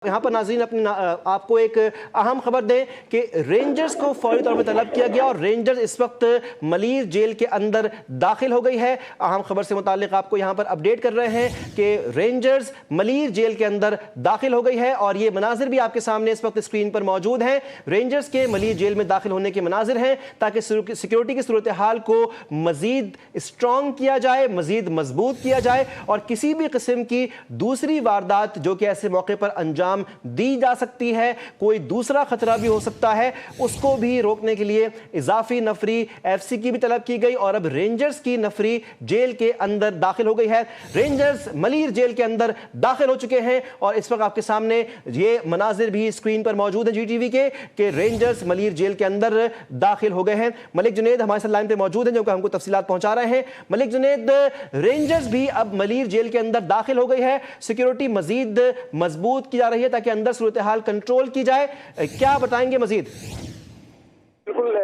यहाँ पर नाज़रीन आपको एक अहम खबर दें कि रेंजर्स को फौरी तौर पर तलब किया गया और रेंजर्स इस वक्त मलीर जेल के अंदर दाखिल हो गई है। अहम खबर से मुताल्लिक आपको यहाँ पर अपडेट कर रहे हैं कि रेंजर्स मलीर जेल के अंदर दाखिल हो गई है और ये मनाजिर भी आपके सामने इस वक्त स्क्रीन पर मौजूद हैं। रेंजर्स के मलीर जेल में दाखिल होने के मनाजिर हैं ताकि सिक्योरिटी की सूरत हाल को मजीद स्ट्रॉन्ग किया जाए, मजीद मजबूत किया जाए और किसी भी किस्म की दूसरी वारदात जो कि ऐसे मौके पर अंजाम दी जा सकती है, कोई दूसरा खतरा भी हो सकता है, उसको भी रोकने के लिए इजाफी नफरी एफसी की भी तलब की गई और अब रेंजर्स की नफरी जेल के अंदर दाखिल हो गई है। रेंजर्स मलीर जेल के अंदर दाखिल हो चुके हैं और इस वक्त आपके सामने ये मनाजिर भी स्क्रीन पर मौजूद है जीटीवी के कि रेंजर्स मलीर जेल के अंदर दाखिल हो गए हैं। मलिक जुनैद हमारे साथ लाइन पे मौजूद हैं जो कि हमको तफसीलात पहुंचा रहे हैं। मलिक जुनैद, रेंजर्स भी अब मलीर जेल के अंदर दाखिल हो गई है, सिक्योरिटी मजीद मजबूत की जा रही है ताकि अंदर सूरत हाल कंट्रोल की जाए, क्या बताएंगे मजीद? बिल्कुल,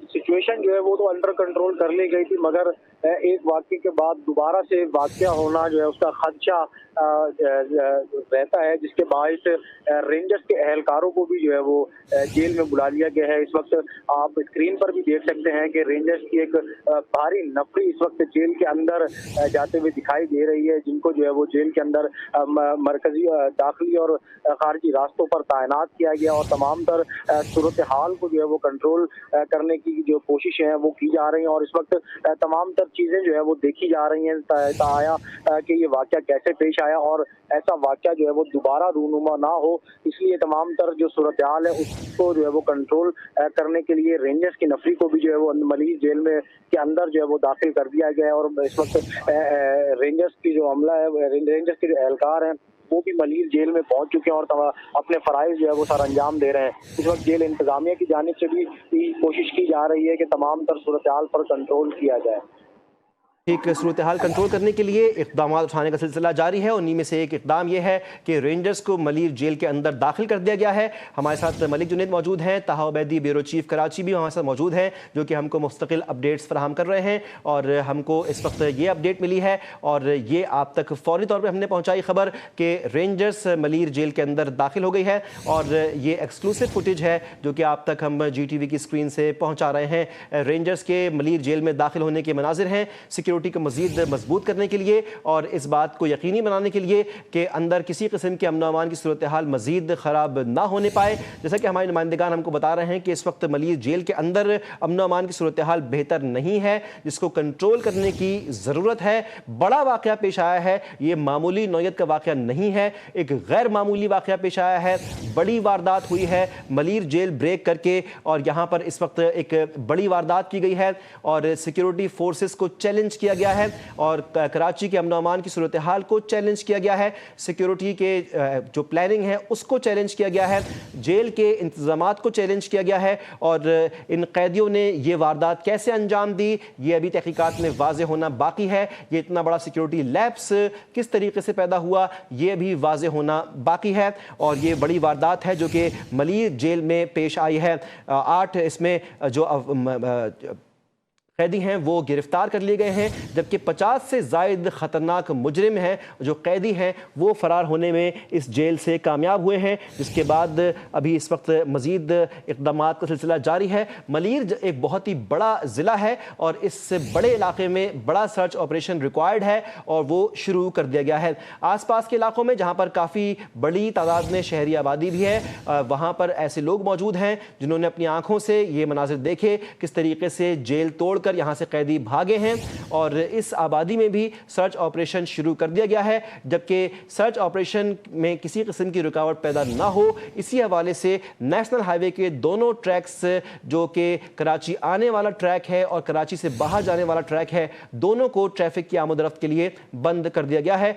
सिचुएशन जो है वो तो अंडर कंट्रोल कर ली गई थी, मगर एक वाक़ये के बाद दोबारा से वाक़या होना जो है उसका खदशा रहता है, जिसके बायस रेंजर्स के एहलकारों को भी जो है वो जेल में बुला लिया गया है। इस वक्त आप स्क्रीन पर भी देख सकते हैं कि रेंजर्स की एक भारी नफरी इस वक्त जेल के अंदर जाते हुए दिखाई दे रही है, जिनको जो है वो जेल के अंदर मरकजी दाखिली और खारजी रास्तों पर तैनात किया गया और तमाम तर सूरत हाल को जो है वो कंट्रोल करने की जो कोशिश है वो की जा रही है और इस वक्त तमाम तर चीज़ें जो है वो देखी जा रही हैं ताया कि ये वाक़या कैसे पेश आया और ऐसा वाक़या जो है वो दोबारा रूनुमा ना हो, इसलिए तमाम तर जो सूरत हाल है उसको जो है वो कंट्रोल करने के लिए रेंजर्स की नफरी को भी जो है वो मलीर जेल में के अंदर जो है वो दाखिल कर दिया गया है और इस वक्त रेंजर्स की जो अमला है, रेंजर्स के जो एहलकार हैं वो भी मलीर जेल में पहुंच चुके हैं और अपने फराइज जो है वो सर अंजाम दे रहे हैं। इस वक्त जेल इंतजामिया की जानिब से भी कोशिश की जा रही है कि तमाम तर सूरत हाल पर कंट्रोल किया जाए। ठीक, सूरत हाल कंट्रोल करने के लिए इक़दाम उठाने का सिलसिला जारी है। उन्हीं में से एक इक़दाम यह है कि रेंजर्स को मलीर जेल के अंदर दाखिल कर दिया गया है। हमारे साथ मलिक जुनैद मौजूद हैं, ताहा उबैदी ब्यूरो चीफ कराची भी हमारे साथ मौजूद हैं जो कि हमको मुस्तकिल अपडेट्स फराहम कर रहे हैं और हमको इस वक्त ये अपडेट मिली है और ये आप तक फौरी तौर पर हमने पहुँचाई खबर कि रेंजर्स मलीर जेल के अंदर दाखिल हो गई है और ये एक्सक्लूसिव फुटेज है जो कि आप तक हम GTV की स्क्रीन से पहुँचा रहे हैं। रेंजर्स के मलीर जेल में दाखिल होने के मनाजिर हैं सिक्योरिटी को मजीद मजबूत करने के लिए और इस बात को यकीनी बनाने के लिए कि अंदर किसी किस्म के अमन अमान की सूरत हाल मजीद ख़राब ना होने पाए। जैसा कि हमारे नुमाइंदगान हमको बता रहे हैं कि इस वक्त मलीर जेल के अंदर अमन अमान की सूरत हाल बेहतर नहीं है, जिसको कंट्रोल करने की ज़रूरत है। बड़ा वाक़या पेश आया है, ये मामूली नौयत का वाक़या नहीं है, एक गैर मामूली वाक़या पेश आया है, बड़ी वारदात हुई है मलीर जेल ब्रेक करके और यहाँ पर इस वक्त एक बड़ी वारदात की गई है और सिक्योरिटी फोर्सेस को चैलेंज किया गया है और कराची के अमन अमान की सूरत हाल को चैलेंज किया गया है, सिक्योरिटी के जो प्लानिंग है उसको चैलेंज किया गया है, जेल के इंतजामात को चैलेंज किया गया है और इन कैदियों ने ये वारदात कैसे अंजाम दी ये अभी तहकीकात में वाज़े होना बाकी है। ये इतना बड़ा सिक्योरिटी लैप्स किस तरीके से पैदा हुआ ये भी वाज़े होना बाकी है और ये बड़ी वारदात है जो कि मलीर जेल में पेश आई है। 8 इसमें जो कैदी हैं वो गिरफ्तार कर लिए गए हैं जबकि 50 से ज़ायद ख़तरनाक मुजरिम हैं जो कैदी हैं वो फ़रार होने में इस जेल से कामयाब हुए हैं, जिसके बाद अभी इस वक्त मज़ीद इक़दामात का सिलसिला जारी है। मलीर एक बहुत ही बड़ा ज़िला है और इस बड़े इलाके में बड़ा सर्च ऑपरेशन रिक्वायर्ड है और वो शुरू कर दिया गया है। आसपास के इलाकों में जहाँ पर काफ़ी बड़ी तादाद में शहरी आबादी भी है वहाँ पर ऐसे लोग मौजूद हैं जिन्होंने अपनी आँखों से ये मनाज़िर देखे किस तरीके से जेल तोड़ यहाँ से कैदी भागे हैं और इस आबादी में भी सर्च ऑपरेशन शुरू कर दिया गया है, जबकि सर्च ऑपरेशन में किसी किस्म की रुकावट पैदा ना हो इसी हवाले से नेशनल हाईवे के दोनों ट्रैक्स जो कि कराची आने वाला ट्रैक है और कराची से बाहर जाने वाला ट्रैक है दोनों को ट्रैफिक की आमद रफ्त के लिए बंद कर दिया गया है।